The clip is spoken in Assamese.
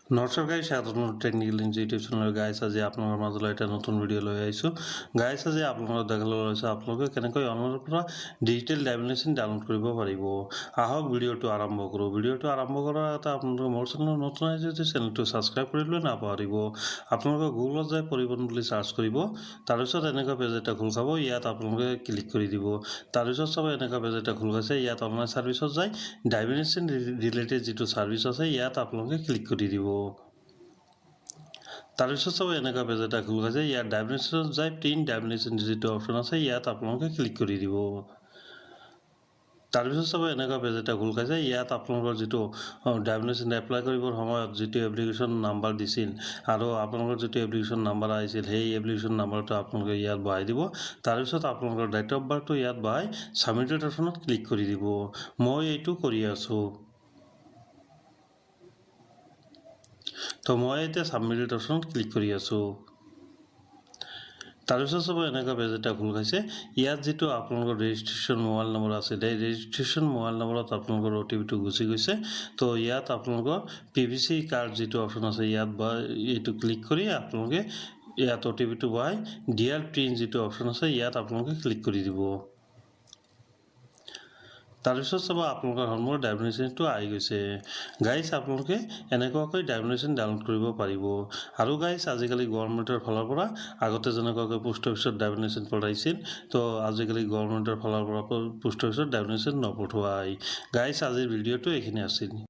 নমস্কাৰ গাইছ আপোনালোকৰ টেকনিকেল ইনজ ইউটিউব চেনেলৰ গাইছ আজি আপোনালোকৰ মাজলৈ এটা নতুন ভিডিঅ' লৈ আহিছোঁ গাইছ আজি আপোনালোকক দেখাবলৈ লৈছোঁ আপোনালোকে কেনেকৈ অনলাইনৰ পৰা ডিজিটেল লেমিনেশ্যন ডাউনলোড কৰিব পাৰিব আহক ভিডিঅ'টো আৰম্ভ কৰোঁ ভিডিঅ'টো আৰম্ভ কৰাৰ আগতে আপোনালোকে মোৰ চেনেলত নতুন আহিছে যদি চেনেলটো ছাবস্ক্ৰাইব কৰিবলৈ নাপাহৰিব আপোনালোকে গুগলত যাই পৰিবহণ বুলি চাৰ্চ কৰিব তাৰপিছত এনেকুৱা পেজ এটা খোল খাব ইয়াত আপোনালোকে ক্লিক কৰি দিব তাৰপিছত চাব এনেকুৱা পেজ এটা খোল খাইছে ইয়াত অনলাইন ছাৰ্ভিচত যায় লেমিনেশ্যন ৰিলেটেড যিটো ছাৰ্ভিচ আছে ইয়াত আপোনালোকে ক্লিক কৰি দিব তাৰপিছত চাব এনেকুৱা পেজ এটা খোল খাইছে ইয়াত লেমিনেশ্যনত যায় প্ৰিণ্ট লেমিনেশ্যন যিটো অপশ্যন আছে ইয়াত আপোনালোকে ক্লিক কৰি দিব তাৰপিছত চাব এনেকুৱা পেজ এটা খোল খাইছে ইয়াত আপোনালোকৰ যিটো লেমিনেশ্যন এপ্লাই কৰিবৰ সময়ত যিটো এপ্লিকেশ্যন নাম্বাৰ দিছিল আৰু আপোনালোকৰ যিটো এপ্লিকেশ্যন নাম্বাৰ আহিছিল সেই এপ্লিকেশ্যন নাম্বাৰটো আপোনালোকে ইয়াত বহাই দিব তাৰপিছত আপোনালোকৰ ডেট অফ বাৰ্থটো ইয়াত বহাই ছাবমিটেড অপশ্যনত ক্লিক কৰি দিব মই এইটো কৰি আছোঁ তো মই এতিয়া ছাবমিটেড অপশ্যনত ক্লিক কৰি আছোঁ তাৰপিছত চাব এনেকুৱা পেজ এটা খোল খাইছে ইয়াত যিটো আপোনালোকৰ ৰেজিষ্ট্ৰেশ্যন মোবাইল নম্বৰ আছে সেই ৰেজিষ্ট্ৰেশ্যন মোবাইল নম্বৰত আপোনালোকৰ অ'টিপিটো গুচি গৈছে তো ইয়াত আপোনালোকৰ PVC কাৰ্ড যিটো অপশ্যন আছে ইয়াত বা এইটো ক্লিক কৰি আপোনালোকে ইয়াত অ'টিপিটো বহাই ডিএল প্ৰিণ্ট যিটো অপশ্যন আছে ইয়াত আপোনালোকে ক্লিক কৰি দিব তাৰপিছত চাব আপোনালোকৰ সন্মুখত লেমিনেশ্যনটো আহি গৈছে গাইছ আপোনালোকে এনেকুৱাকৈ লেমিনেশ্যন ডাউনলোড কৰিব পাৰিব আৰু গাইছ আজিকালি গভৰ্ণমেণ্টৰ ফালৰ পৰা আগতে যেনেকুৱাকৈ পোষ্ট অফিচত লেমিনেশ্যন পঠাইছিল তো আজিকালি গভৰ্ণমেণ্টৰ ফালৰ পৰা পোষ্ট অফিচত লেমিনেশ্যন নপঠোৱাই গাইছ আজিৰ ভিডিঅ'টো এইখিনি আছিল